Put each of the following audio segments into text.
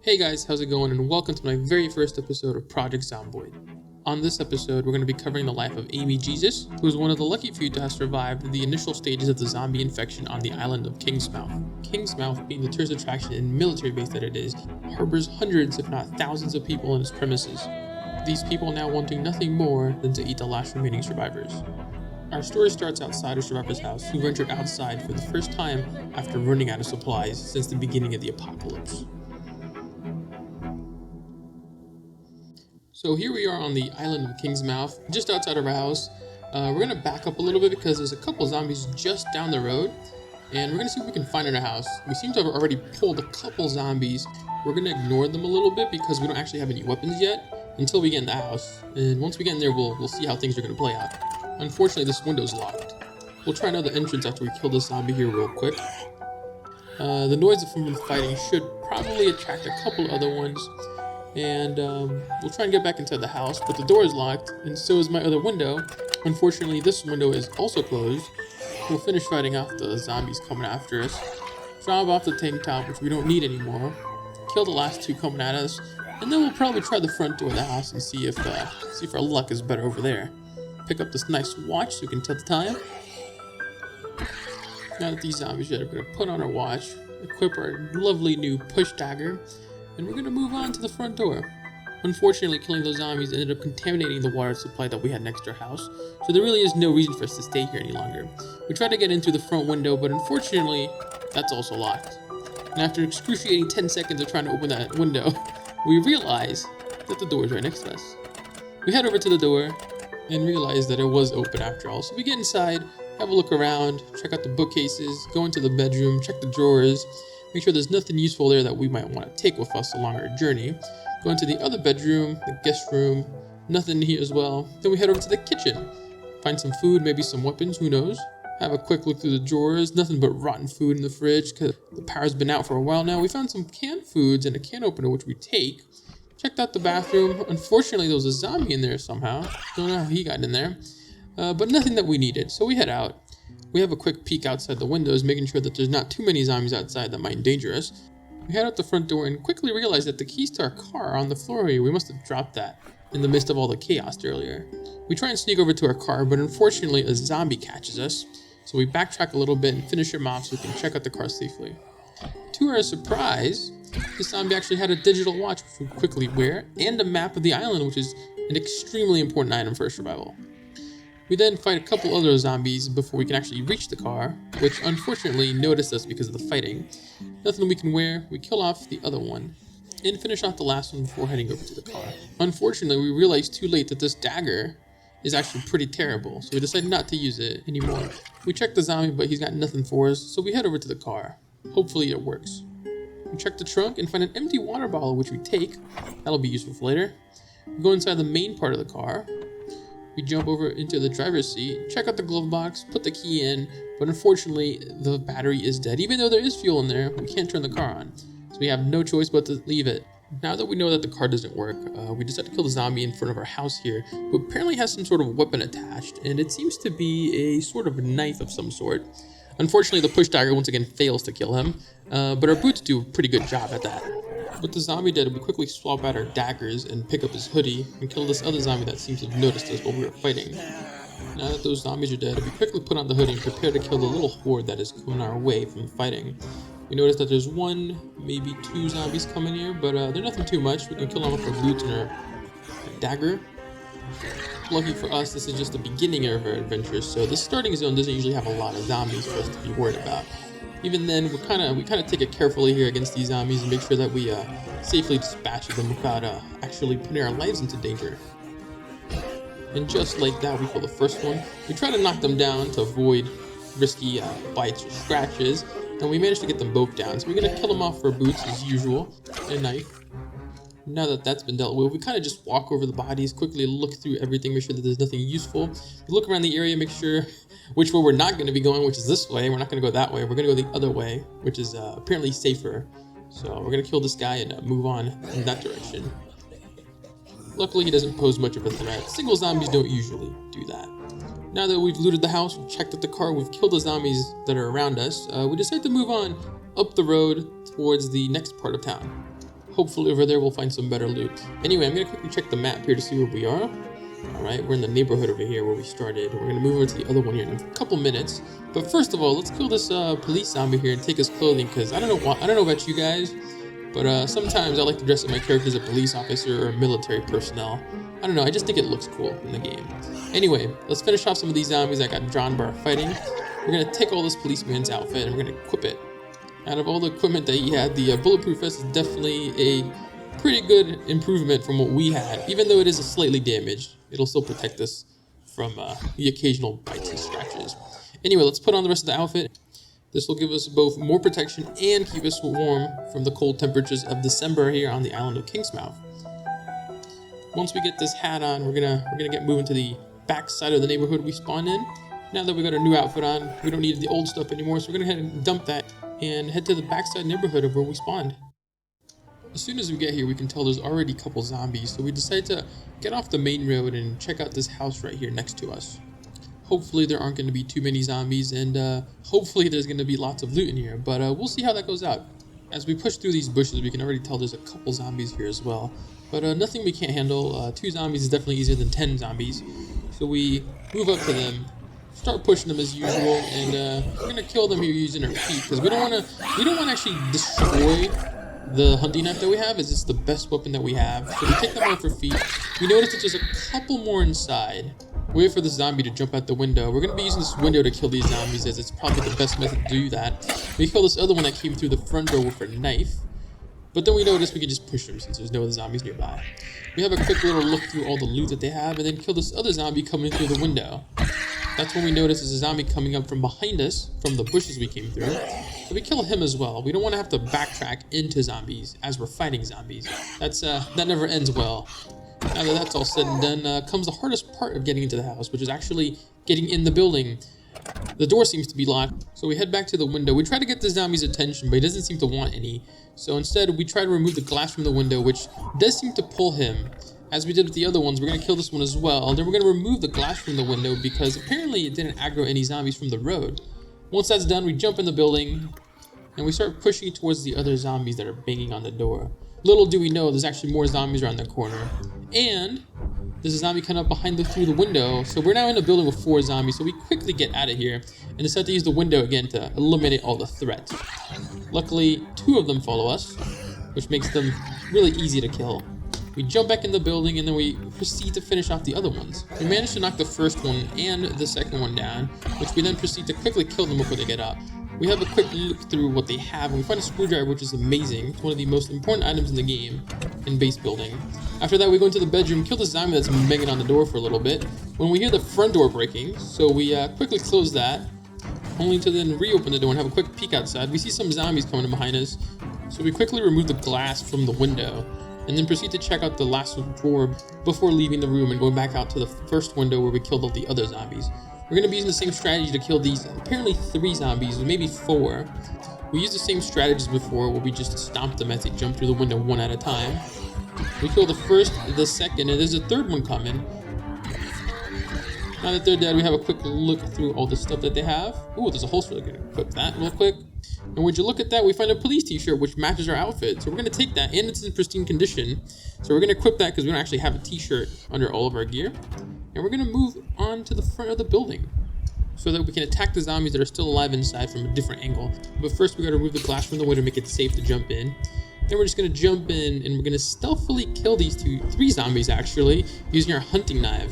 Hey guys, how's it going, and welcome to my very first episode of Project Zomboid. On this episode, we're going to be covering the life of Amy Jesus, who is one of the lucky few to have survived the initial stages of the zombie infection on the island of Kingsmouth. Kingsmouth, being the tourist attraction and military base that it is, harbors hundreds if not thousands of people in its premises. These people now wanting nothing more than to eat the last remaining survivors. Our story starts outside of Survivor's house, who ventured outside for the first time after running out of supplies since the beginning of the apocalypse. So here we are on the island of Kingsmouth, just outside of our house. We're going to back up a little bit because there's a couple zombies just down the road, and we're going to see what we can find in our house. We seem to have already pulled a couple zombies. We're going to ignore them a little bit because we don't actually have any weapons yet until we get in the house. And once we get in there, we'll see how things are going to play out. Unfortunately, this window's locked. We'll try another entrance after we kill this zombie here real quick. The noise from the fighting should probably attract a couple other ones. And we'll try and get back into the house, but the door is locked, and so is my other window. Unfortunately, this window is also closed. We'll finish fighting off the zombies coming after us. Drop off the tank top, which we don't need anymore. Kill the last two coming at us, and then we'll probably try the front door of the house and see if our luck is better over there. Pick up this nice watch so we can tell the time. Now that these zombies are dead, we're gonna put on our watch, equip our lovely new push dagger, and we're going to move on to the front door. Unfortunately, killing those zombies ended up contaminating the water supply that we had next to our house, so there really is no reason for us to stay here any longer. We tried to get in through the front window, but unfortunately, that's also locked. And after excruciating 10 seconds of trying to open that window, we realize that the door is right next to us. We head over to the door and realize that it was open after all. So we get inside, have a look around, check out the bookcases, go into the bedroom, check the drawers, make sure there's nothing useful there that we might want to take with us along our journey. Go into the other bedroom, the guest room, nothing here as well. Then we head over to the kitchen. Find some food, maybe some weapons, who knows. Have a quick look through the drawers, nothing but rotten food in the fridge because the power's been out for a while now. We found some canned foods and a can opener which we take. Checked out the bathroom. Unfortunately, there was a zombie in there somehow. Don't know how he got in there. But nothing that we needed, so we head out. We have a quick peek outside the windows, making sure that there's not too many zombies outside that might endanger us. We head out the front door and quickly realize that the keys to our car are on the floor here. We must have dropped that in the midst of all the chaos earlier. We try and sneak over to our car, but unfortunately a zombie catches us. So we backtrack a little bit and finish him off so we can check out the car safely. To our surprise, this zombie actually had a digital watch which we quickly wear, and a map of the island, which is an extremely important item for survival. We then fight a couple other zombies before we can actually reach the car, which unfortunately noticed us because of the fighting. Nothing we can wear, we kill off the other one, and finish off the last one before heading over to the car. Unfortunately, we realized too late that this dagger is actually pretty terrible, so we decided not to use it anymore. We check the zombie, but he's got nothing for us, so we head over to the car. Hopefully it works. We check the trunk and find an empty water bottle, which we take. That'll be useful for later. We go inside the main part of the car. We jump over into the driver's seat, check out the glove box, put the key in, but unfortunately the battery is dead. Even though there is fuel in there, we can't turn the car on. So we have no choice but to leave it. Now that we know that the car doesn't work, we decide to kill the zombie in front of our house here, who apparently has some sort of weapon attached, and it seems to be a sort of knife of some sort. Unfortunately, the push dagger once again fails to kill him, but our boots do a pretty good job at that. With the zombie dead, we quickly swap out our daggers and pick up his hoodie and kill this other zombie that seems to have noticed us while we were fighting. Now that those zombies are dead, we quickly put on the hoodie and prepare to kill the little horde that is coming our way from fighting. We notice that there's one, maybe two zombies coming here, but they're nothing too much. We can kill them with our boots and our dagger. Lucky for us, this is just the beginning of our adventure, so the starting zone doesn't usually have a lot of zombies for us to be worried about. Even then, we kind of take it carefully here against these zombies and make sure that we safely dispatch them without actually putting our lives into danger. And just like that, we kill the first one. We try to knock them down to avoid risky bites or scratches, and we managed to get them both down. So we're going to kill them off for boots as usual, and a knife. Now that that's been dealt with, we kind of just walk over the bodies, quickly look through everything, make sure that there's nothing useful. We look around the area, make sure which way we're not going to be going, which is this way. We're not going to go that way. We're going to go the other way, which is apparently safer. So we're going to kill this guy and move on in that direction. Luckily, he doesn't pose much of a threat. Single zombies don't usually do that. Now that we've looted the house, we've checked out the car, we've killed the zombies that are around us, we decide to move on up the road towards the next part of town. Hopefully over there we'll find some better loot. Anyway, I'm gonna quickly check the map here to see where we are. Alright, we're in the neighborhood over here where we started. We're gonna move over to the other one here in a couple minutes. But first of all, let's kill this police zombie here and take his clothing, because I don't know about you guys, but sometimes I like to dress up my character as a police officer or military personnel. I don't know, I just think it looks cool in the game. Anyway, let's finish off some of these zombies that got drawn by our fighting. We're gonna take all this policeman's outfit and we're gonna equip it. Out of all the equipment that he had, the bulletproof vest is definitely a pretty good improvement from what we had. Even though it is slightly damaged, it'll still protect us from the occasional bites and scratches. Anyway, let's put on the rest of the outfit. This will give us both more protection and keep us warm from the cold temperatures of December here on the island of Kingsmouth. Once we get this hat on, we're gonna get moving to the back side of the neighborhood we spawned in. Now that we got our new outfit on, we don't need the old stuff anymore, so we're gonna head and dump that and head to the backside neighborhood of where we spawned. As soon as we get here, we can tell there's already a couple zombies, so we decide to get off the main road and check out this house right here next to us. Hopefully there aren't going to be too many zombies, and hopefully there's going to be lots of loot in here, but we'll see how that goes out. As we push through these bushes, we can already tell there's a couple zombies here as well, but nothing we can't handle. 2 zombies is definitely easier than 10 zombies, so we move up to them, start pushing them as usual, and we're going to kill them here using our feet, because we don't want to actually destroy the hunting knife that we have. Is it's the best weapon that we have. So we take them out for feet. We notice that there's a couple more inside. Wait for the zombie to jump out the window. We're going to be using this window to kill these zombies, as it's probably the best method to do that. We kill this other one that came through the front door with a knife. But then we notice we can just push them since there's no other zombies nearby. We have a quick little look through all the loot that they have, and then kill this other zombie coming through the window. That's when we notice there's a zombie coming up from behind us, from the bushes we came through. So we kill him as well. We don't want to have to backtrack into zombies as we're fighting zombies. That never ends well. Now that that's all said and done, comes the hardest part of getting into the house, which is actually getting in the building. The door seems to be locked, so we head back to the window. We try to get the zombie's attention, but he doesn't seem to want any. So instead, we try to remove the glass from the window, which does seem to pull him. As we did with the other ones, we're going to kill this one as well. Then we're going to remove the glass from the window because apparently it didn't aggro any zombies from the road. Once that's done, we jump in the building and we start pushing towards the other zombies that are banging on the door. Little do we know, there's actually more zombies around the corner. And there's a zombie coming up through the window. So we're now in a building with 4 zombies. So we quickly get out of here and decide to use the window again to eliminate all the threats. Luckily, 2 of them follow us, which makes them really easy to kill. We jump back in the building and then we proceed to finish off the other ones. We managed to knock the first one and the second one down, which we then proceed to quickly kill them before they get up. We have a quick look through what they have and we find a screwdriver, which is amazing. It's one of the most important items in the game in base building. After that, we go into the bedroom, kill the zombie that's banging on the door for a little bit. When we hear the front door breaking, so we quickly close that, only to then reopen the door and have a quick peek outside. We see some zombies coming in behind us, so we quickly remove the glass from the window and then proceed to check out the last drawer before leaving the room and going back out to the first window where we killed all the other zombies. We're going to be using the same strategy to kill these apparently 3 zombies, maybe 4. We used the same strategies before where we just stomped them as they jump through the window one at a time. We kill the first, the second, and there's a third one coming. Now that they're dead, we have a quick look through all the stuff that they have. Ooh, there's a holster. We're going to equip that real quick. And would you look at that, we find a police t-shirt which matches our outfit. So we're going to take that, and it's in pristine condition. So we're going to equip that because we don't actually have a t-shirt under all of our gear. And we're going to move on to the front of the building so that we can attack the zombies that are still alive inside from a different angle. But first we got to remove the glass from the window to make it safe to jump in. Then we're just going to jump in and we're going to stealthily kill these 3 zombies actually using our hunting knife.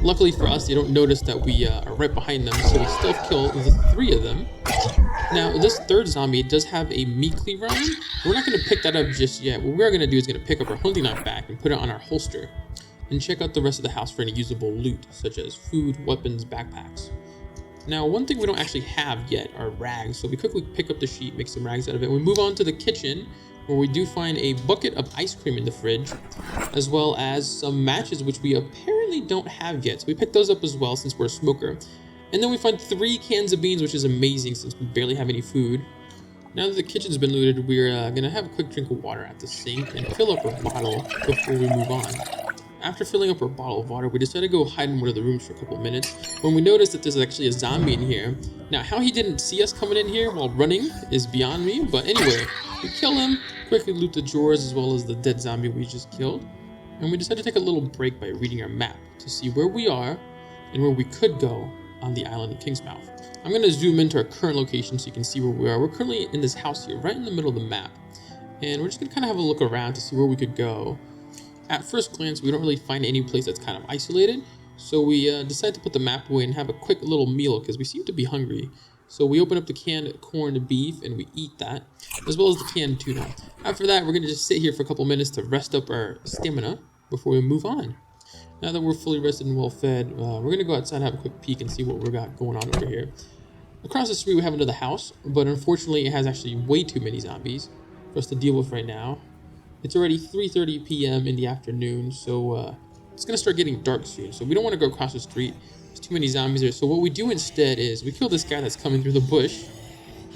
Luckily for us, they don't notice that we are right behind them, so we stealth kill the 3 of them. Now, this third zombie does have a meat cleaver on him. We're not going to pick that up just yet. What we're going to do is going to pick up our hunting knife back and put it on our holster and check out the rest of the house for any usable loot, such as food, weapons, backpacks. Now, one thing we don't actually have yet are rags, so we quickly pick up the sheet, make some rags out of it. We move on to the kitchen, where we do find a bucket of ice cream in the fridge, as well as some matches, which we apparently don't have yet. So we pick those up as well, since we're a smoker. And then we find 3 cans of beans, which is amazing, since we barely have any food. Now that the kitchen's been looted, we're gonna have a quick drink of water at the sink and fill up our bottle before we move on. After filling up our bottle of water, we decided to go hide in one of the rooms for a couple of minutes when we noticed that there's actually a zombie in here. Now, how he didn't see us coming in here while running is beyond me, but anyway, We kill him, quickly loot the drawers as well as the dead zombie we just killed, and we decided to take a little break by reading our map to see where we are and where we could go on the island of Kingsmouth. I'm going to zoom into our current location so you can see where we are. We're currently in this house here, right in the middle of the map, and we're just going to kind of have a look around to see where we could go. At first glance, we don't really find any place that's kind of isolated, so we decided to put the map away and have a quick little meal because we seem to be hungry. So we open up the canned corned beef and we eat that, as well as the canned tuna. After that, we're going to just sit here for a couple minutes to rest up our stamina before we move on. Now that we're fully rested and well fed, we're going to go outside and have a quick peek and see what we got going on over here. Across the street, we have another house, but unfortunately, it has actually way too many zombies for us to deal with right now. It's already 3:30 p.m. in the afternoon, so it's going to start getting dark soon. So we don't want to go across the street. There's too many zombies there. So what we do instead is we kill this guy that's coming through the bush,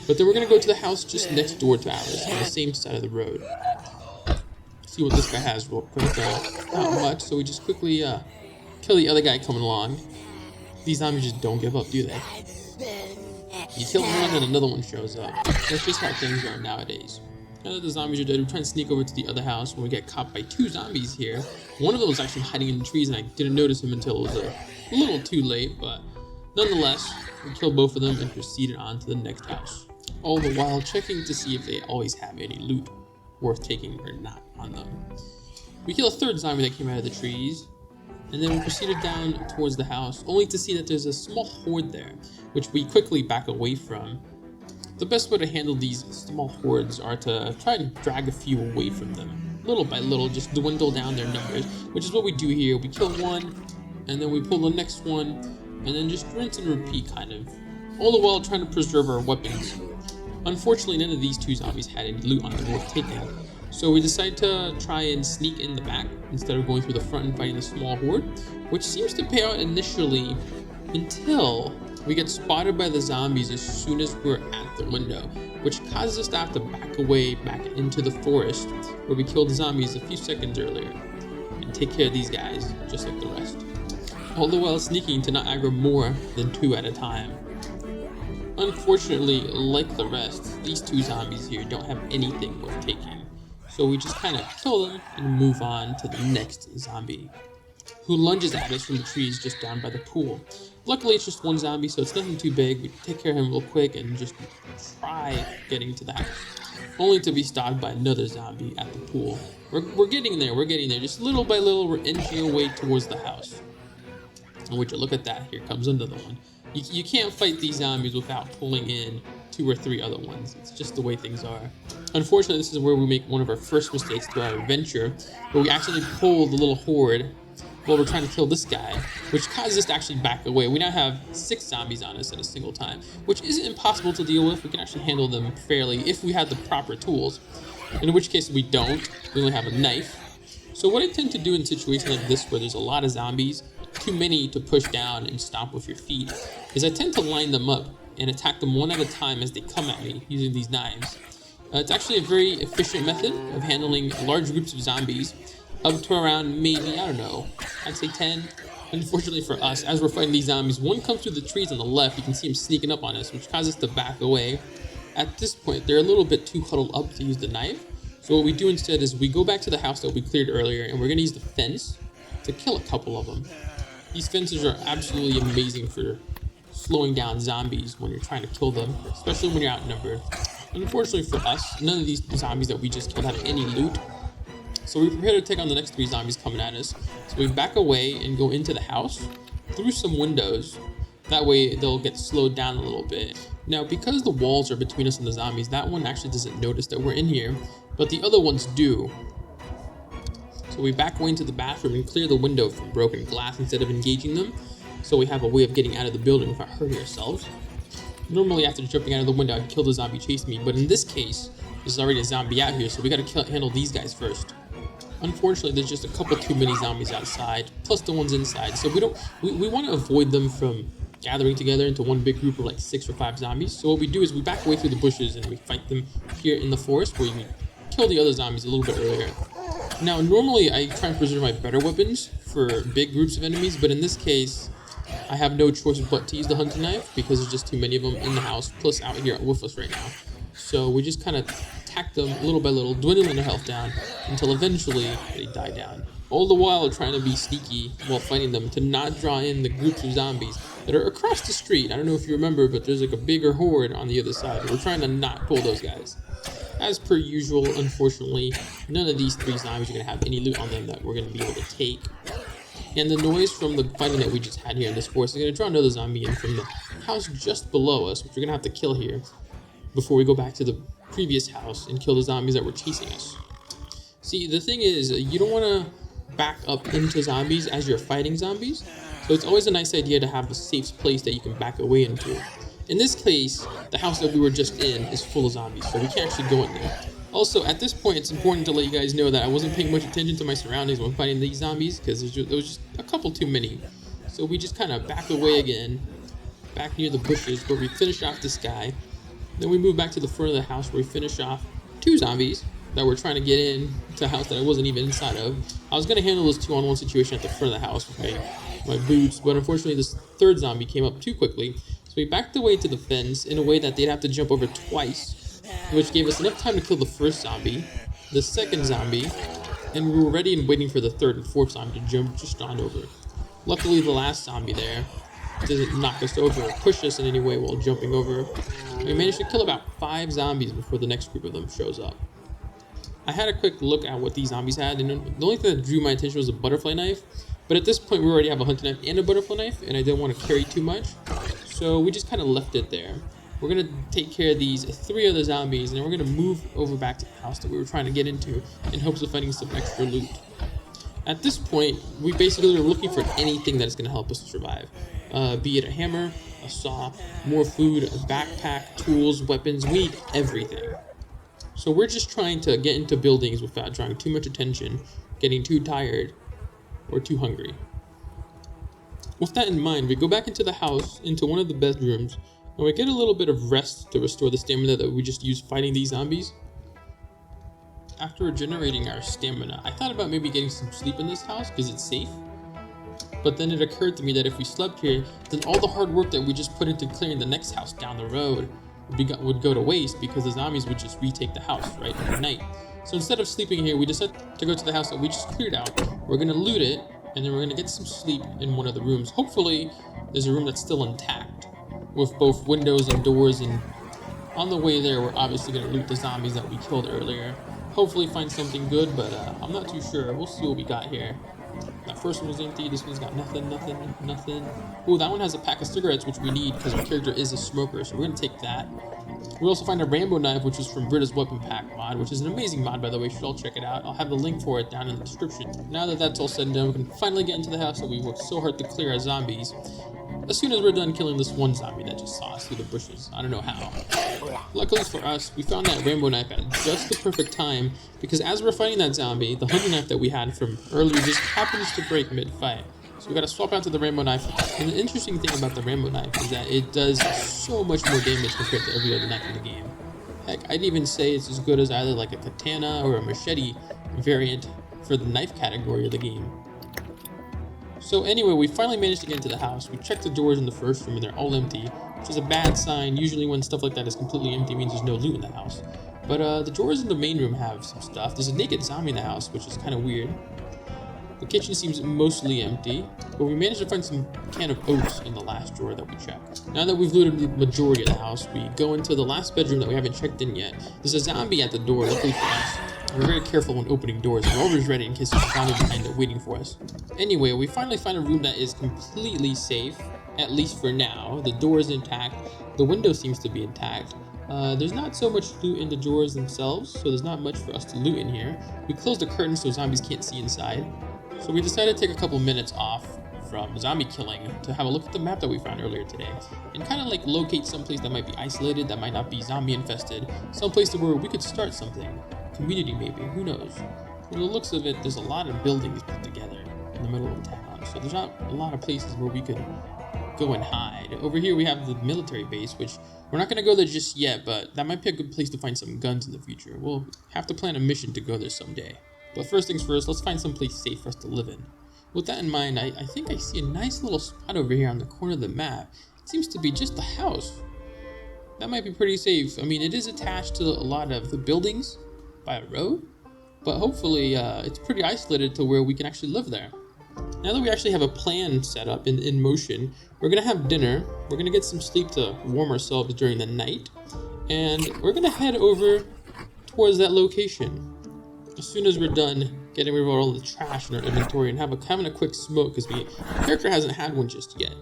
but then we're going to go to the house just next door to ours on the same side of the road. See what this guy has real quick. Not much, so we just quickly kill the other guy coming along. These zombies just don't give up, do they? You kill one and another one shows up. That's just how things are nowadays. Now that the zombies are dead, we try and sneak over to the other house when we get caught by two zombies here. One of them was actually hiding in the trees and I didn't notice him until it was a little too late, but nonetheless, we killed both of them and proceeded on to the next house. All the while checking to see if they always have any loot worth taking or not on them. We kill a third zombie that came out of the trees, and then we proceeded down towards the house, only to see that there's a small horde there, which we quickly back away from. The best way to handle these small hordes are to try and drag a few away from them. Little by little, just dwindle down their numbers, which is what we do here. We kill one, and then we pull the next one, and then just rinse and repeat kind of, all the while trying to preserve our weapons. Unfortunately, none of these two zombies had any loot on them worth taking, so we decided to try and sneak in the back instead of going through the front and fighting the small horde, which seems to pay out initially until we get spotted by the zombies as soon as we're at the window, which causes us to have to back away back into the forest where we killed the zombies a few seconds earlier and take care of these guys just like the rest. All the while sneaking to not aggro more than two at a time. Unfortunately, like the rest, these two zombies here don't have anything worth taking, so we just kind of kill them and move on to the next zombie, who lunges at us from the trees just down by the pool. Luckily, it's just one zombie, so it's nothing too big. We take care of him real quick and just try getting to the house, only to be stopped by another zombie at the pool. We're getting there, just little by little, we're inching away towards the house. And would you look at that, here comes another one. You can't fight these zombies without pulling in 2 or 3 other ones. It's just the way things are. Unfortunately, this is where we make one of our first mistakes to our adventure, where we accidentally pull the little horde while we're trying to kill this guy, which causes us to actually back away. We now have 6 zombies on us at a single time, which isn't impossible to deal with. We can actually handle them fairly if we had the proper tools, in which case we don't. We only have a knife. So what I tend to do in situations like this where there's a lot of zombies, too many to push down and stomp with your feet, is I tend to line them up and attack them one at a time as they come at me using these knives. It's actually a very efficient method of handling large groups of zombies, up to around maybe, I don't know, I'd say 10. Unfortunately for us, as we're fighting these zombies, one comes through the trees on the left. You can see him sneaking up on us, which causes us to back away. At this point, they're a little bit too huddled up to use the knife. So what we do instead is we go back to the house that we cleared earlier, and we're going to use the fence to kill a couple of them. These fences are absolutely amazing for slowing down zombies when you're trying to kill them, especially when you're outnumbered. Unfortunately for us, none of these zombies that we just killed have any loot. So we prepare to take on the next 3 zombies coming at us. So we back away and go into the house through some windows. That way they'll get slowed down a little bit. Now, because the walls are between us and the zombies, that one actually doesn't notice that we're in here, but the other ones do. So we back away into the bathroom and clear the window from broken glass instead of engaging them, so we have a way of getting out of the building without hurting ourselves. Normally after jumping out of the window, I'd kill the zombie chasing me, but in this case, there's already a zombie out here, so we gotta handle these guys first. Unfortunately, there's just a couple too many zombies outside, plus the ones inside, so we want to avoid them from gathering together into one big group of like 6 or 5 zombies. So what we do is we back away through the bushes and we fight them here in the forest, where we kill the other zombies a little bit earlier. Now, normally I try and preserve my better weapons for big groups of enemies, but in this case, I have no choice but to use the hunting knife because there's just too many of them in the house, plus out here with us right now. So we just kind of tack them little by little, dwindling their health down until eventually they die down. All the while trying to be sneaky while fighting them to not draw in the groups of zombies that are across the street. I don't know if you remember, but there's like a bigger horde on the other side. We're trying to not pull those guys. As per usual, unfortunately, none of these 3 zombies are going to have any loot on them that we're going to be able to take. And the noise from the fighting that we just had here in this forest is going to draw another zombie in from the house just below us, which we're going to have to kill here before we go back to the previous house and kill the zombies that were chasing us. See, the thing is, you don't want to back up into zombies as you're fighting zombies, so it's always a nice idea to have a safe place that you can back away into. In this case, the house that we were just in is full of zombies, so we can't actually go in there. Also, at this point, it's important to let you guys know that I wasn't paying much attention to my surroundings when fighting these zombies, because there was just a couple too many. So we just kind of back away again, back near the bushes where we finish off this guy. Then we move back to the front of the house where we finish off 2 zombies that were trying to get in to a house that I wasn't even inside of. I was going to handle this 2-on-1 situation at the front of the house with my boots, but unfortunately this 3rd zombie came up too quickly. So we backed away to the fence in a way that they'd have to jump over twice, which gave us enough time to kill the 1st zombie, the 2nd zombie, and we were ready and waiting for the 3rd and 4th zombie to jump just on over. Luckily the last zombie there doesn't knock us over or push us in any way while jumping over. We managed to kill about 5 zombies before the next group of them shows up. I had a quick look at what these zombies had, and the only thing that drew my attention was a butterfly knife. But at this point, we already have a hunting knife and a butterfly knife, and I didn't want to carry too much. So we just kind of left it there. We're going to take care of these 3 other zombies, and then we're going to move over back to the house that we were trying to get into in hopes of finding some extra loot. At this point, we basically are looking for anything that is going to help us survive. Be it a hammer, a saw, more food, a backpack, tools, weapons, we need everything. So we're just trying to get into buildings without drawing too much attention, getting too tired, or too hungry. With that in mind, we go back into the house, into one of the bedrooms, and we get a little bit of rest to restore the stamina that we just used fighting these zombies. After regenerating our stamina, I thought about maybe getting some sleep in this house because it's safe. But then it occurred to me that if we slept here, then all the hard work that we just put into clearing the next house down the road would go to waste because the zombies would just retake the house right overnight. So instead of sleeping here, we decided to go to the house that we just cleared out. We're going to loot it, and then we're going to get some sleep in one of the rooms. Hopefully, there's a room that's still intact with both windows and doors, and on the way there, we're obviously going to loot the zombies that we killed earlier. Hopefully find something good, but I'm not too sure. We'll see what we got here. That first one was empty. This one's got nothing. Ooh, that one has a pack of cigarettes, which we need because our character is a smoker, so we're going to take that. We also find a Rambo knife, which is from Britta's Weapon Pack mod, which is an amazing mod, by the way. You should all check it out. I'll have the link for it down in the description. Now that that's all said and done, we can finally get into the house that we worked so hard to clear as zombies. As soon as we're done killing this one zombie that just saw us through the bushes. I don't know how. Luckily for us, we found that Rambo knife at just the perfect time, because as we're fighting that zombie, the hunting knife that we had from earlier just happens to break mid-fight. So we gotta swap out to the Rambo knife. And the interesting thing about the Rambo knife is that it does so much more damage compared to every other knife in the game. Heck, I'd even say it's as good as either like a katana or a machete variant for the knife category of the game. So anyway, we finally managed to get into the house. We checked the doors in the first room and they're all empty, which is a bad sign. Usually when stuff like that is completely empty, it means there's no loot in the house. But the doors in the main room have some stuff. There's a naked zombie in the house, which is kind of weird. The kitchen seems mostly empty, but we managed to find some can of oats in the last drawer that we checked. Now that we've looted the majority of the house, we go into the last bedroom that we haven't checked in yet. There's a zombie at the door, luckily for us. We're very careful when opening doors. We're always ready in case there's a zombie behind it waiting for us. Anyway, we finally find a room that is completely safe, at least for now. The door is intact. The window seems to be intact. There's not so much loot in the drawers themselves, so there's not much for us to loot in here. We closed the curtains so zombies can't see inside. So we decided to take a couple minutes off from zombie killing to have a look at the map that we found earlier today and kind of like locate someplace that might be isolated, that might not be zombie infested, someplace where we could start something. Community maybe, who knows. From the looks of it, there's a lot of buildings put together in the middle of town, so there's not a lot of places where we could go and hide. Over here we have the military base, which we're not going to go there just yet, but that might be a good place to find some guns in the future. We'll have to plan a mission to go there someday. But first things first, let's find some place safe for us to live in. With that in mind, I think I see a nice little spot over here on the corner of the map. It seems to be just a house. That might be pretty safe. I mean, it is attached to a lot of the buildings, by a road, but hopefully it's pretty isolated to where we can actually live there. Now that we actually have a plan set up in motion, we're gonna have dinner, we're gonna get some sleep to warm ourselves during the night, and we're gonna head over towards that location. As soon as we're done getting rid of all the trash in our inventory and having a quick smoke, because our character hasn't had one just yet.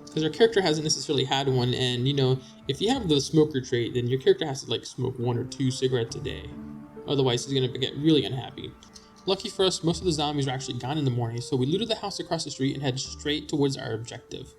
Because our character hasn't necessarily had one, and you know, if you have the smoker trait, then your character has to like smoke 1 or 2 cigarettes a day. Otherwise, he's gonna get really unhappy. Lucky for us, most of the zombies are actually gone in the morning, so we looted the house across the street and headed straight towards our objective.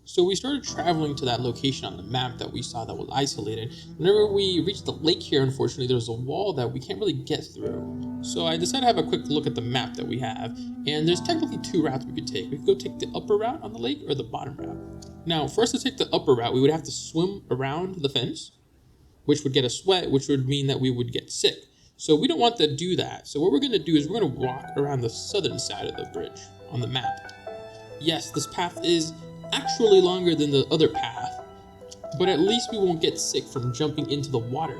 So we started traveling to that location on the map that we saw that was isolated. Whenever we reached the lake here, unfortunately, there was a wall that we can't really get through. So I decided to have a quick look at the map that we have, and there's technically 2 routes we could take. We could go take the upper route on the lake or the bottom route. Now, for us to take the upper route, we would have to swim around the fence, which would get us wet, which would mean that we would get sick. So we don't want to do that. So what we're going to do is we're going to walk around the southern side of the bridge on the map. Yes, this path is actually longer than the other path, but at least we won't get sick from jumping into the water,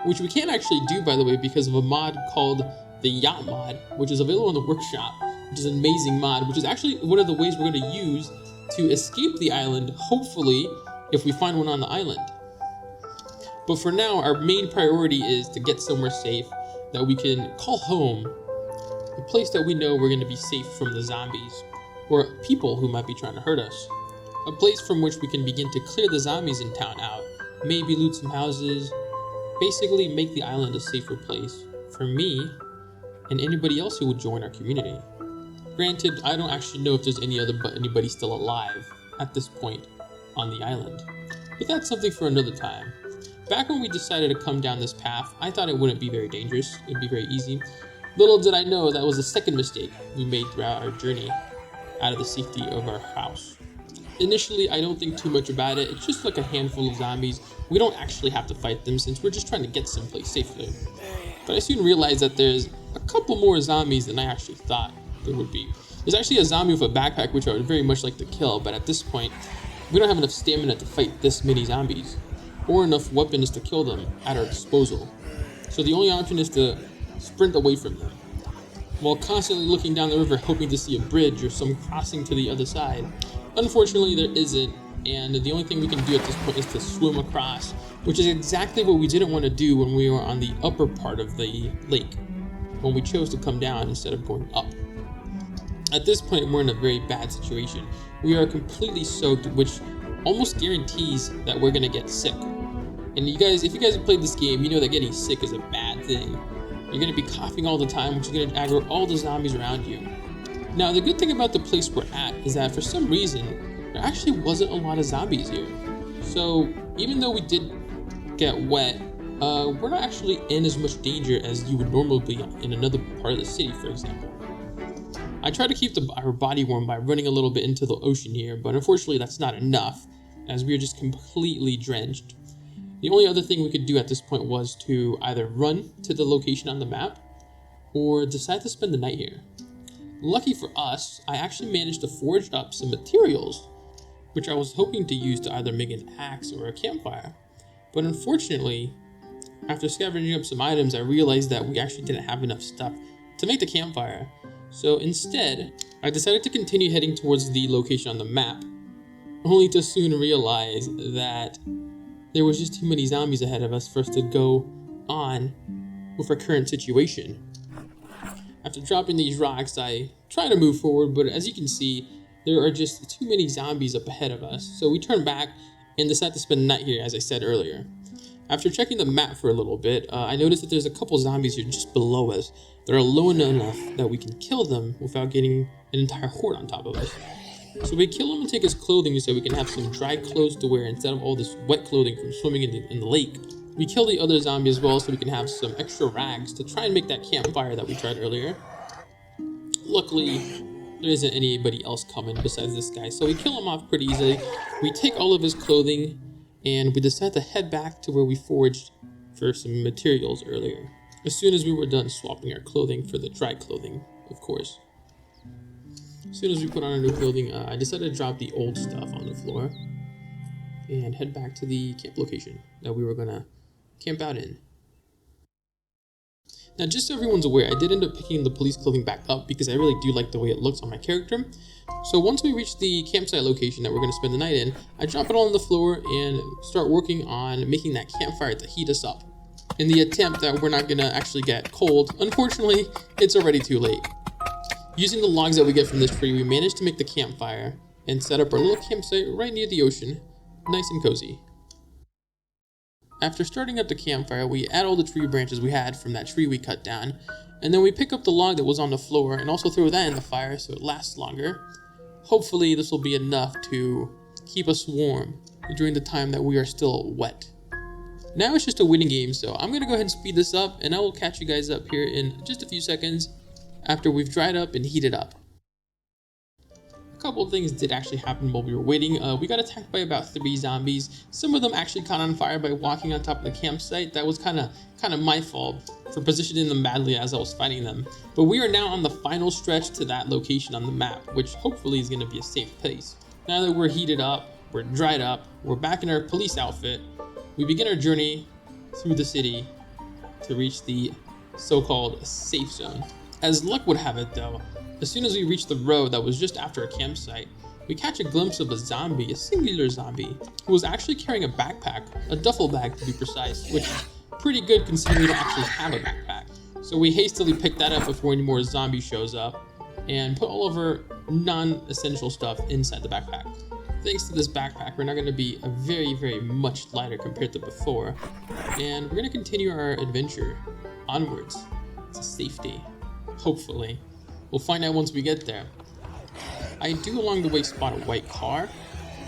which we can't actually do, by the way, because of a mod called the yacht mod, which is available in the workshop, which is an amazing mod, which is actually one of the ways we're going to use to escape the island, hopefully, if we find one on the island. But for now, our main priority is to get somewhere safe that we can call home, a place that we know we're going to be safe from the zombies or people who might be trying to hurt us. A place from which we can begin to clear the zombies in town out, maybe loot some houses, basically make the island a safer place for me and anybody else who would join our community. Granted, I don't actually know if there's anybody still alive at this point on the island, but that's something for another time. Back when we decided to come down this path, I thought it wouldn't be very dangerous, it'd be very easy. Little did I know that was the second mistake we made throughout our journey out of the safety of our house. Initially, I don't think too much about it, it's just like a handful of zombies. We don't actually have to fight them since we're just trying to get someplace safely. But I soon realized that there's a couple more zombies than I actually thought there would be. There's actually a zombie with a backpack which I would very much like to kill, but at this point, we don't have enough stamina to fight this many zombies, or enough weapons to kill them at our disposal. So the only option is to sprint away from them, while constantly looking down the river hoping to see a bridge or some crossing to the other side. Unfortunately, there isn't, and the only thing we can do at this point is to swim across, which is exactly what we didn't want to do when we were on the upper part of the lake, when we chose to come down instead of going up. At this point, we're in a very bad situation. We are completely soaked, which almost guarantees that we're gonna get sick. And if you guys have played this game, you know that getting sick is a bad thing. You're gonna be coughing all the time, which is gonna aggro all the zombies around you. Now, the good thing about the place we're at is that for some reason, there actually wasn't a lot of zombies here. So even though we did get wet, we're not actually in as much danger as you would normally be in another part of the city, for example. I try to keep our body warm by running a little bit into the ocean here, but unfortunately that's not enough, as we are just completely drenched. The only other thing we could do at this point was to either run to the location on the map, or decide to spend the night here. Lucky for us, I actually managed to forge up some materials, which I was hoping to use to either make an axe or a campfire. But unfortunately, after scavenging up some items, I realized that we actually didn't have enough stuff to make the campfire. So instead, I decided to continue heading towards the location on the map, only to soon realize that there was just too many zombies ahead of us for us to go on with our current situation. After dropping these rocks, I try to move forward, but as you can see, there are just too many zombies up ahead of us. So we turn back and decide to spend the night here, as I said earlier. After checking the map for a little bit, I noticed that there's a couple zombies here just below us that are low enough that we can kill them without getting an entire horde on top of us. So we kill him and take his clothing so we can have some dry clothes to wear instead of all this wet clothing from swimming in the lake. We kill the other zombie as well so we can have some extra rags to try and make that campfire that we tried earlier. Luckily, there isn't anybody else coming besides this guy, so we kill him off pretty easily. We take all of his clothing and we decide to head back to where we foraged for some materials earlier, as soon as we were done swapping our clothing for the dry clothing, of course. As soon as we put on our new clothing, I decided to drop the old stuff on the floor and head back to the camp location that we were gonna camp out in. Now, just so everyone's aware, I did end up picking the police clothing back up because I really do like the way it looks on my character. So once we reach the campsite location that we're going to spend the night in, I drop it all on the floor and start working on making that campfire to heat us up. In the attempt that we're not going to actually get cold, unfortunately, it's already too late. Using the logs that we get from this tree, we managed to make the campfire and set up our little campsite right near the ocean, nice and cozy. After starting up the campfire, we add all the tree branches we had from that tree we cut down, and then we pick up the log that was on the floor and also throw that in the fire so it lasts longer. Hopefully this will be enough to keep us warm during the time that we are still wet. Now it's just a waiting game, so I'm going to go ahead and speed this up, and I will catch you guys up here in just a few seconds after we've dried up and heated up. A couple of things did actually happen while we were waiting. We got attacked by about 3 zombies. Some of them actually caught on fire by walking on top of the campsite. That was kind of my fault for positioning them badly as I was fighting them. But we are now on the final stretch to that location on the map, which hopefully is going to be a safe place. Now that we're heated up, we're dried up, we're back in our police outfit, we begin our journey through the city to reach the so-called safe zone. As luck would have it though, as soon as we reach the road that was just after a campsite, we catch a glimpse of a zombie, a singular zombie, who was actually carrying a backpack, a duffel bag to be precise, which is pretty good considering we don't actually have a backpack. So we hastily pick that up before any more zombie shows up and put all of our non-essential stuff inside the backpack. Thanks to this backpack, we're now going to be a very much lighter compared to before, and we're going to continue our adventure onwards to safety, hopefully. We'll find out once we get there. I do along the way spot a white car,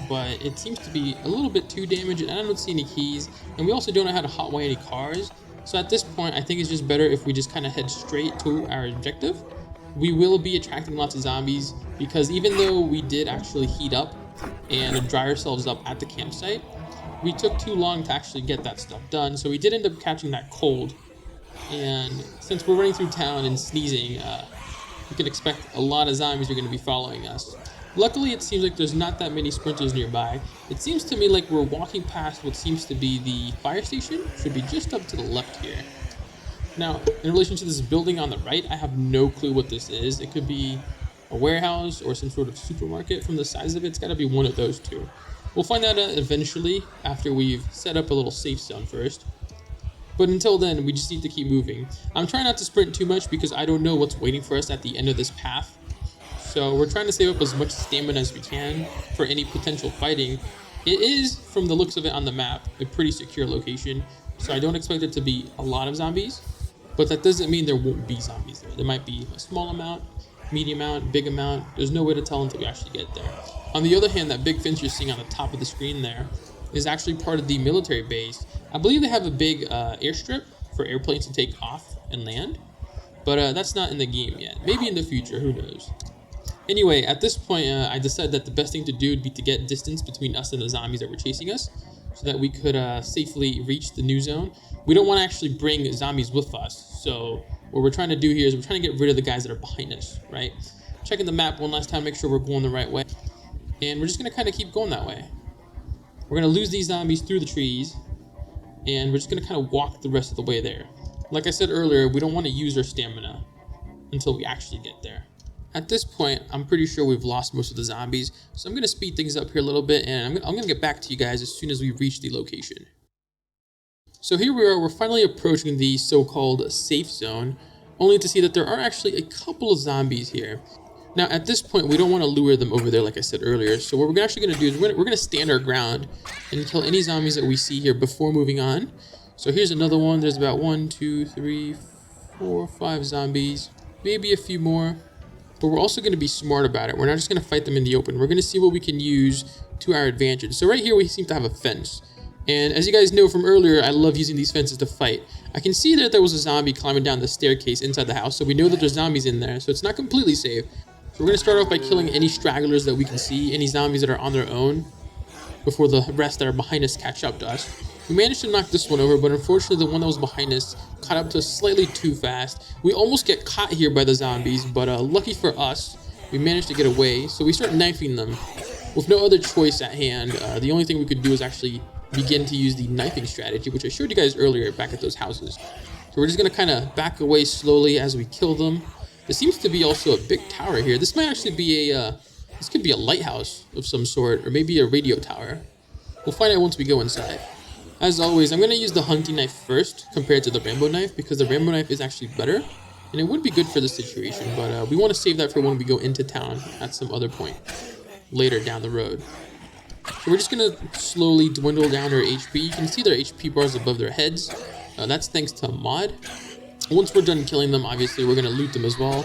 but it seems to be a little bit too damaged, and I don't see any keys, and we also don't know how to hotwire any cars. So at this point, I think it's just better if we just kind of head straight to our objective. We will be attracting lots of zombies because even though we did actually heat up and dry ourselves up at the campsite, we took too long to actually get that stuff done, so we did end up catching that cold. And since we're running through town and sneezing, you can expect a lot of zombies are going to be following us. Luckily, it seems like there's not that many sprinters nearby. It seems to me like we're walking past what seems to be the fire station. Should be just up to the left here. Now, in relation to this building on the right, I have no clue what this is. It could be a warehouse or some sort of supermarket. From the size of it, it's got to be one of those two. We'll find out eventually after we've set up a little safe zone first. But until then, we just need to keep moving. I'm trying not to sprint too much because I don't know what's waiting for us at the end of this path. So we're trying to save up as much stamina as we can for any potential fighting. It is, from the looks of it on the map, a pretty secure location. So I don't expect it to be a lot of zombies. But that doesn't mean there won't be zombies there. There might be a small amount, medium amount, big amount. There's no way to tell until we actually get there. On the other hand, that big fence you're seeing on the top of the screen there is actually part of the military base. I believe they have a big airstrip for airplanes to take off and land, but that's not in the game yet. Maybe in the future, who knows. Anyway, at this point, I decided that the best thing to do would be to get distance between us and the zombies that were chasing us so that we could safely reach the new zone. We don't want to actually bring zombies with us, so what we're trying to do here is we're trying to get rid of the guys that are behind us, right? Checking the map one last time, make sure we're going the right way, and we're just going to kind of keep going that way. We're going to lose these zombies through the trees, and we're just going to kind of walk the rest of the way there. Like I said earlier, we don't want to use our stamina until we actually get there. At this point, I'm pretty sure we've lost most of the zombies, so I'm going to speed things up here a little bit, and I'm going to get back to you guys as soon as we reach the location. So here we are, we're finally approaching the so-called safe zone, only to see that there are actually a couple of zombies here. Now, at this point, we don't want to lure them over there, like I said earlier. So what we're actually going to do is we're going to stand our ground and kill any zombies that we see here before moving on. So here's another one. There's about 1, 2, 3, 4, 5 zombies, maybe a few more. But we're also going to be smart about it. We're not just going to fight them in the open. We're going to see what we can use to our advantage. So right here, we seem to have a fence. And as you guys know from earlier, I love using these fences to fight. I can see that there was a zombie climbing down the staircase inside the house, so we know that there's zombies in there, so it's not completely safe. So we're going to start off by killing any stragglers that we can see, any zombies that are on their own, before the rest that are behind us catch up to us. We managed to knock this one over, but unfortunately the one that was behind us caught up to us slightly too fast. We almost get caught here by the zombies, but lucky for us, we managed to get away, so we start knifing them. With no other choice at hand, the only thing we could do is actually begin to use the knifing strategy, which I showed you guys earlier back at those houses. So we're just gonna kind of back away slowly as we kill them. There seems to be also a big tower here. This might actually be this could be a lighthouse of some sort, or maybe a radio tower. We'll find out once we go inside. As always, I'm going to use the hunting knife first compared to the Rambo knife because the Rambo knife is actually better. And it would be good for the situation, but we want to save that for when we go into town at some other point later down the road. So we're just going to slowly dwindle down their HP. You can see their HP bars above their heads. That's thanks to a mod. Once we're done killing them, obviously, we're going to loot them as well.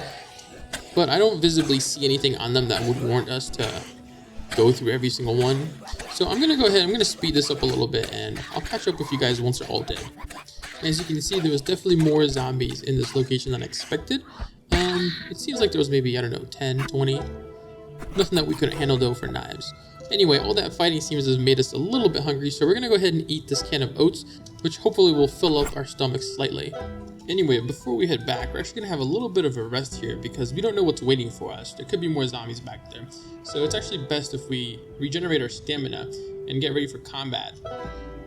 But I don't visibly see anything on them that would warrant us to go through every single one. So I'm going to go ahead, I'm going to speed this up a little bit, and I'll catch up with you guys once they're all dead. As you can see, there was definitely more zombies in this location than I expected. It seems like there was maybe, I don't know, 10, 20. Nothing that we couldn't handle though for knives. Anyway, all that fighting seems to have made us a little bit hungry, so we're going to go ahead and eat this can of oats, which hopefully will fill up our stomachs slightly. Anyway, before we head back, we're actually going to have a little bit of a rest here because we don't know what's waiting for us. There could be more zombies back there. So it's actually best if we regenerate our stamina and get ready for combat.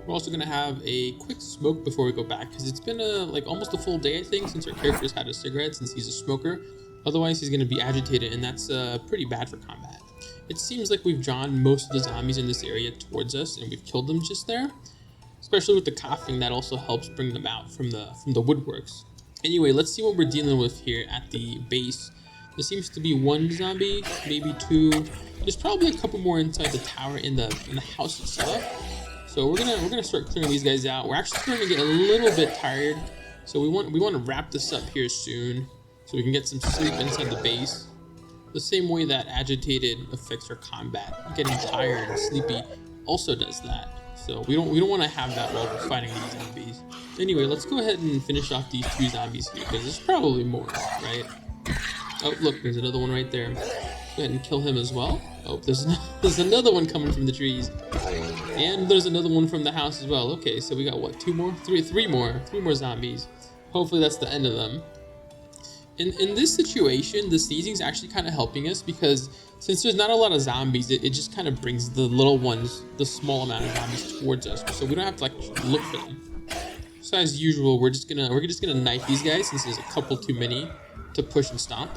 We're also going to have a quick smoke before we go back because it's been like almost a full day, I think, since our character's had a cigarette since he's a smoker. Otherwise, he's going to be agitated, and that's pretty bad for combat. It seems like we've drawn most of the zombies in this area towards us, and we've killed them just there. Especially with the coughing, that also helps bring them out from the woodworks. Anyway, let's see what we're dealing with here at the base. There seems to be one zombie, maybe two. There's probably a couple more inside the tower in the house itself. So we're gonna start clearing these guys out. We're actually starting to get a little bit tired, so we want to wrap this up here soon, so we can get some sleep inside the base. The same way that agitated affects our combat, getting tired and sleepy also does that. So we don't want to have that while we're fighting these zombies. Anyway, let's go ahead and finish off these two zombies here, because there's probably more, right? Oh, look, there's another one right there. Go ahead and kill him as well. Oh, there's another one coming from the trees. And there's another one from the house as well. Okay, so we got what, three more zombies. Hopefully that's the end of them. In this situation, the sneezing's actually kind of helping us because since there's not a lot of zombies, it just kind of brings the little ones, the small amount of zombies towards us, so we don't have to like look for them. So as usual, we're just gonna knife these guys since there's a couple too many to push and stomp.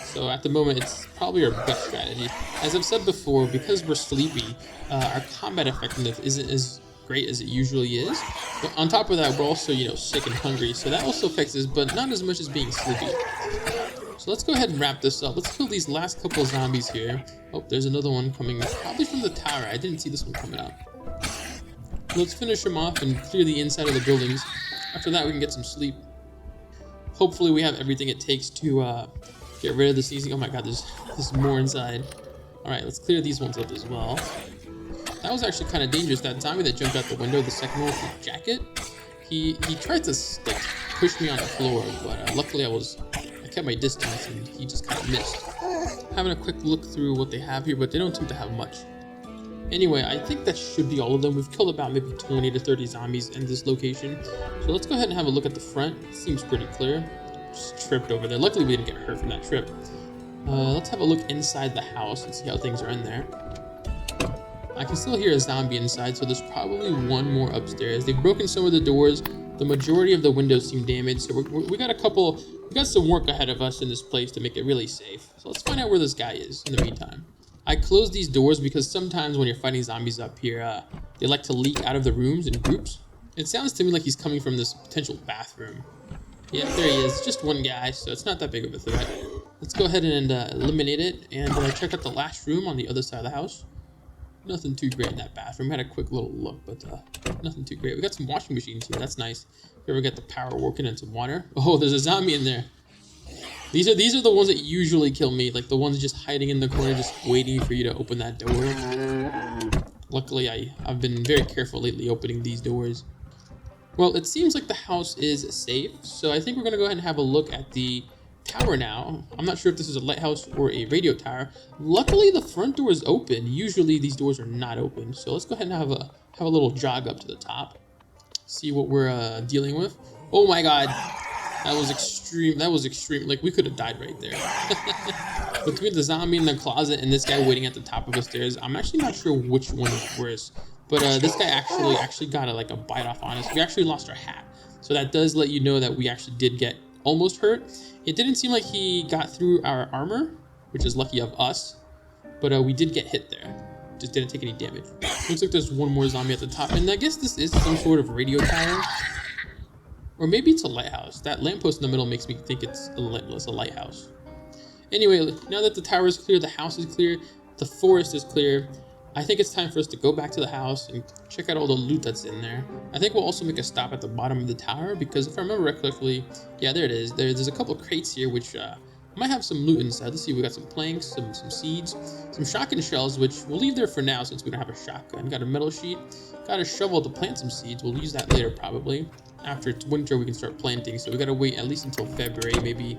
So at the moment, it's probably our best strategy. As I've said before, because we're sleepy, our combat effectiveness isn't as great as it usually is. But on top of that, we're also, sick and hungry, so that also affects us, but not as much as being sleepy. So let's go ahead and wrap this up. Let's kill these last couple zombies here. Oh, there's another one coming, probably from the tower. I didn't see this one coming out. Let's finish them off and clear the inside of the buildings. After that, we can get some sleep. Hopefully, we have everything it takes to get rid of the sneezing. Oh my god, there's more inside. Alright, let's clear these ones up as well. That was actually kind of dangerous. That zombie that jumped out the window, the second one with the jacket, he tried to push me on the floor, but luckily I kept my distance and he just kind of missed. Having a quick look through what they have here, but they don't seem to have much. Anyway, I think that should be all of them. We've killed about maybe 20 to 30 zombies in this location. So let's go ahead and have a look at the front. It seems pretty clear. Just tripped over there. Luckily we didn't get hurt from that trip. Let's have a look inside the house and see how things are in there. I can still hear a zombie inside, so there's probably one more upstairs. They've broken some of the doors. The majority of the windows seem damaged, so we got some work ahead of us in this place to make it really safe. So let's find out where this guy is in the meantime. I closed these doors because sometimes when you're fighting zombies up here, they like to leak out of the rooms in groups. It sounds to me like he's coming from this potential bathroom. Yeah, there he is. Just one guy, so it's not that big of a threat. Let's go ahead and eliminate it and check out the last room on the other side of the house. Nothing too great in that bathroom. Had a quick little look, but nothing too great. We got some washing machines here. That's nice. If you ever get the power working and some water. Oh, there's a zombie in there. These are the ones that usually kill me, like the ones just hiding in the corner, just waiting for you to open that door. Luckily, I've been very careful lately opening these doors. Well, it seems like the house is safe, so I think we're gonna go ahead and have a look at the tower now. I'm not sure if this is a lighthouse or a radio tower. Luckily, the front door is open. Usually, these doors are not open, so let's go ahead and have a little jog up to the top. See what we're dealing with. Oh my god. That was extreme. That was extreme. Like, we could have died right there. Between the zombie in the closet and this guy waiting at the top of the stairs, I'm actually not sure which one is worse. But this guy actually got a bite off on us. We actually lost our hat. So that does let you know that we actually did get almost hurt. It didn't seem like he got through our armor, which is lucky of us, but we did get hit there. Just didn't take any damage. Looks like there's one more zombie at the top, and I guess this is some sort of radio tower. Or maybe it's a lighthouse. That lamppost in the middle makes me think it's a lighthouse. Anyway, now that the tower is clear, the house is clear, the forest is clear, I think it's time for us to go back to the house and check out all the loot that's in there. I think we'll also make a stop at the bottom of the tower because if I remember correctly, yeah, there it is. There's a couple of crates here which might have some loot inside. Let's see, we got some planks, some seeds, some shotgun shells, which we'll leave there for now since we don't have a shotgun. Got a metal sheet, got a shovel to plant some seeds. We'll use that later probably. After it's winter, we can start planting, so we gotta wait at least until February, maybe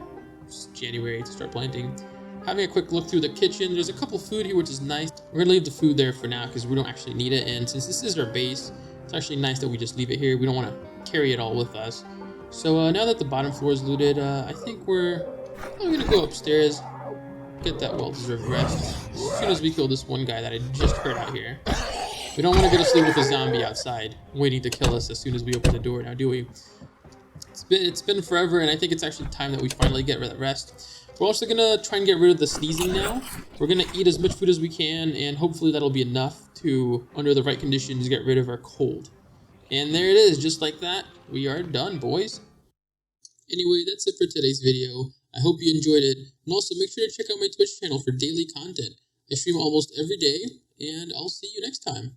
January to start planting. Having a quick look through the kitchen, there's a couple food here, which is nice. We're gonna leave the food there for now because we don't actually need it, and since this is our base, it's actually nice that we just leave it here. We don't want to carry it all with us. So now that the bottom floor is looted, I think we're gonna go upstairs, get that well-deserved rest. As soon as we kill this one guy that I just heard out here. We don't want to go to sleep with a zombie outside, waiting to kill us as soon as we open the door, now do we? It's been forever, and I think it's actually time that we finally get that rest. We're also gonna try and get rid of the sneezing now. We're gonna eat as much food as we can, and hopefully that'll be enough to, under the right conditions, get rid of our cold. And there it is, just like that. We are done, boys. Anyway, that's it for today's video. I hope you enjoyed it, and also make sure to check out my Twitch channel for daily content. I stream almost every day, and I'll see you next time.